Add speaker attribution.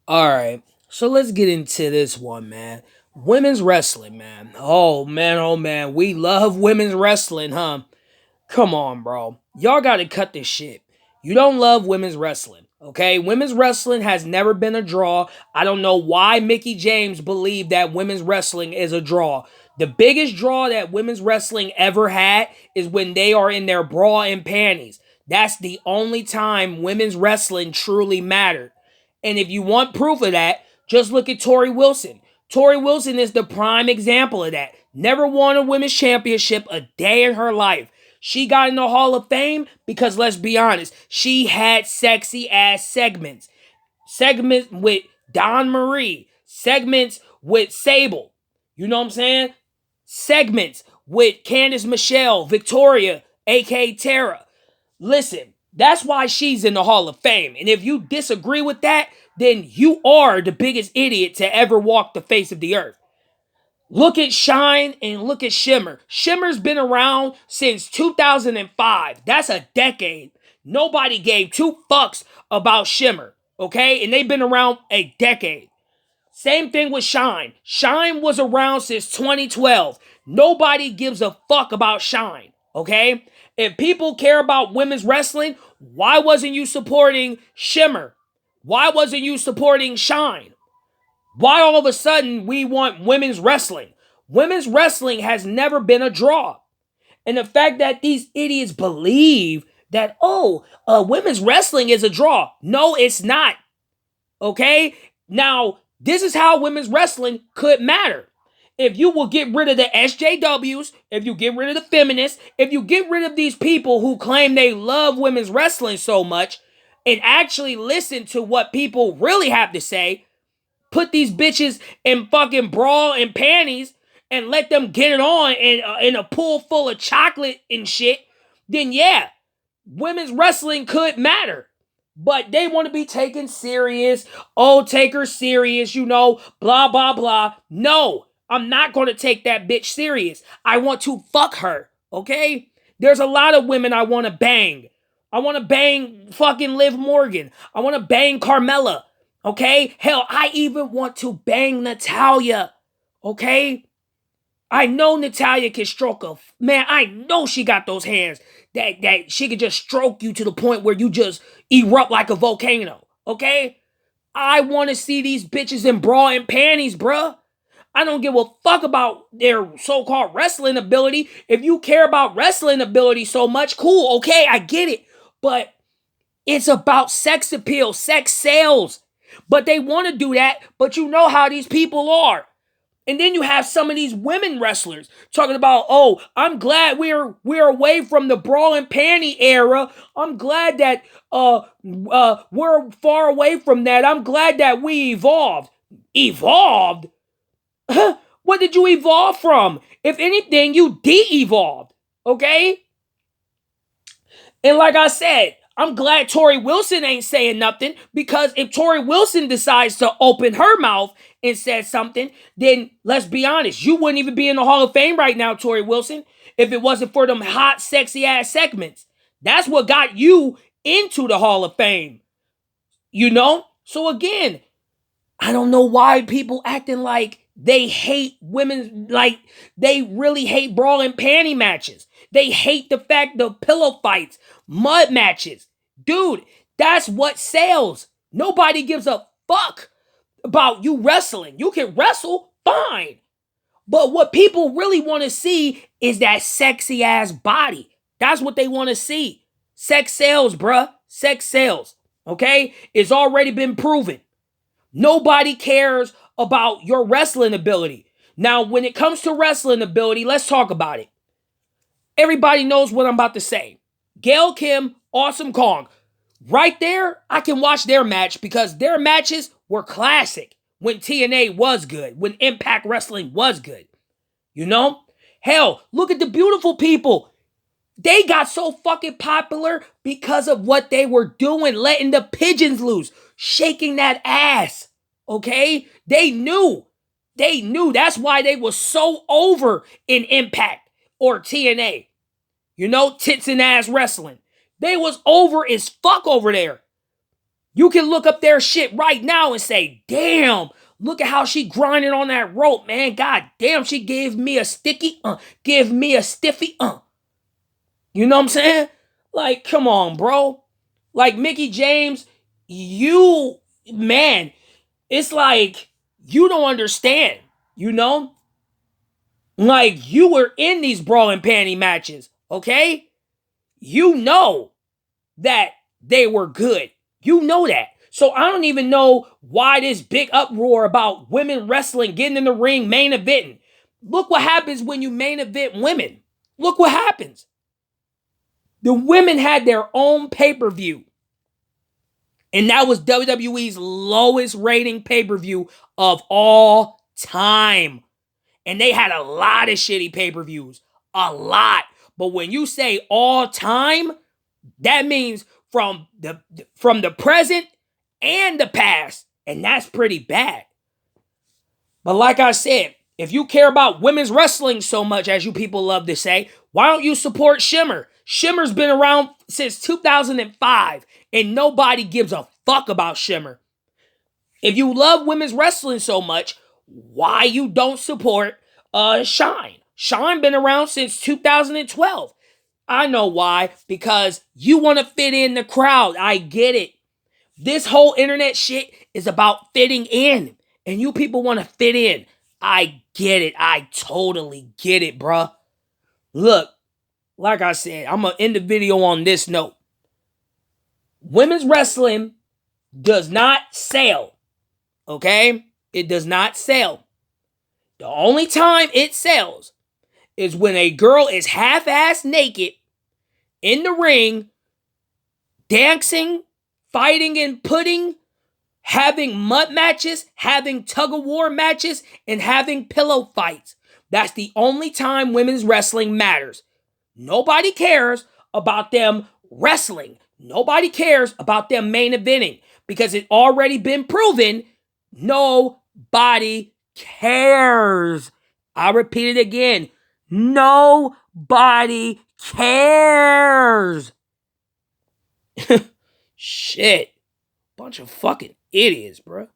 Speaker 1: All right, so let's get into this one, man. Women's wrestling, man. Oh man, we love women's wrestling, huh? Come on, bro. Y'all gotta cut this shit. You don't love women's wrestling, okay? Women's wrestling has never been a draw. I don't know why Mickey James believed that women's wrestling is a draw. The biggest draw that women's wrestling ever had is when they are in their bra and panties. That's the only time women's wrestling truly mattered. And if you want proof of that, just look at Tori Wilson. Tori Wilson is the prime example of that. Never won a women's championship a day in her life. She got in the Hall of Fame because, let's be honest, she had sexy ass segments. Segments with Don Marie, segments with Sable. You know what I'm saying? Segments with Candice Michelle, Victoria, aka Tara. Listen, that's why she's in the Hall of Fame. And if you disagree with that, then you are the biggest idiot to ever walk the face of the earth. Look at Shine and look at Shimmer. Shimmer's been around since 2005. That's a decade. Nobody gave two fucks about Shimmer, okay? And they've been around a decade. Same thing with Shine. Shine was around since 2012. Nobody gives a fuck about Shine, okay? If people care about women's wrestling, why wasn't you supporting Shimmer? Why wasn't you supporting Shine? Why all of a sudden we want women's wrestling? Women's wrestling has never been a draw. And the fact that these idiots believe that, women's wrestling is a draw. No, it's not. Okay? Now, this is how women's wrestling could matter. If you will get rid of the SJWs, if you get rid of the feminists, if you get rid of these people who claim they love women's wrestling so much and actually listen to what people really have to say, put these bitches in fucking bra and panties and let them get it on in a pool full of chocolate and shit, then yeah, women's wrestling could matter. But they want to be taken serious. Oh, take her serious, blah, blah, blah. No, I'm not going to take that bitch serious. I want to fuck her, okay? There's a lot of women I want to bang. I want to bang fucking Liv Morgan. I want to bang Carmella, okay? Hell, I even want to bang Natalia, okay? I know Natalia can stroke a man. I know she got those hands that she could just stroke you to the point where you just erupt like a volcano. Okay, I want to see these bitches in bra and panties, bruh. I don't give a fuck about their so-called wrestling ability. If you care about wrestling ability so much, cool. Okay, I get it, but it's about sex appeal, sex sales. But they want to do that. But you know how these people are. And then you have some of these women wrestlers talking about, oh, I'm glad we're away from the bra and panty era. I'm glad that we're far away from that. I'm glad that we evolved. Evolved? What did you evolve from? If anything, you de-evolved. Okay? And like I said, I'm glad Tori Wilson ain't saying nothing, because if Tori Wilson decides to open her mouth and says something, then let's be honest, you wouldn't even be in the Hall of Fame right now, Tori Wilson, if it wasn't for them hot, sexy ass segments. That's what got you into the Hall of Fame. You know? So again, I don't know why people acting like they hate women, like they really hate bra and panty matches. They hate the fact the pillow fights, mud matches. Dude, that's what sells. Nobody gives a fuck about you wrestling. You can wrestle, fine. But what people really want to see is that sexy ass body. That's what they want to see. Sex sells, bruh. Sex sells. Okay? It's already been proven. Nobody cares about your wrestling ability. Now, when it comes to wrestling ability, let's talk about it. Everybody knows what I'm about to say. Gail Kim, Awesome Kong. Right there, I can watch their match because their matches were classic when TNA was good, when Impact Wrestling was good. You know? Hell, look at the beautiful people. They got so fucking popular because of what they were doing, letting the pigeons loose, shaking that ass. Okay? They knew. They knew. That's why they were so over in Impact or TNA. You know, tits and ass wrestling. They was over as fuck over there. You can look up their shit right now and say, damn, look at how she grinding on that rope, man. God damn, she gave me a sticky, give me a stiffy, You know what I'm saying? Like, come on, bro. Like, Mickie James, you, man, it's like, you don't understand, you know? Like, you were in these bra and panty matches, okay? You know that they were good. You know that. So I don't even know why this big uproar about women wrestling, getting in the ring, main eventing. Look what happens when you main event women. Look what happens. The women had their own pay-per-view. And that was WWE's lowest rating pay-per-view of all time. And they had a lot of shitty pay-per-views. A lot. But when you say all time, that means from the present and the past. And that's pretty bad. But like I said, if you care about women's wrestling so much, as you people love to say, why don't you support Shimmer? Shimmer's been around since 2005, and nobody gives a fuck about Shimmer. If you love women's wrestling so much, why you don't support Shine? Shine been around since 2012. I know why. Because you want to fit in the crowd. I get it. This whole internet shit is about fitting in. And you people want to fit in. I get it. I totally get it, bruh. Look, like I said, I'm going to end the video on this note. Women's wrestling does not sell. Okay? It does not sell. The only time it sells is when a girl is half-ass naked in the ring, dancing, fighting and pudding, having mud matches, having tug-of-war matches, and having pillow fights. That's the only time women's wrestling matters. Nobody cares about them wrestling. Nobody cares about them main eventing because it's already been proven nobody cares. I repeat it again. Nobody cares. Shit. Bunch of fucking idiots, bro.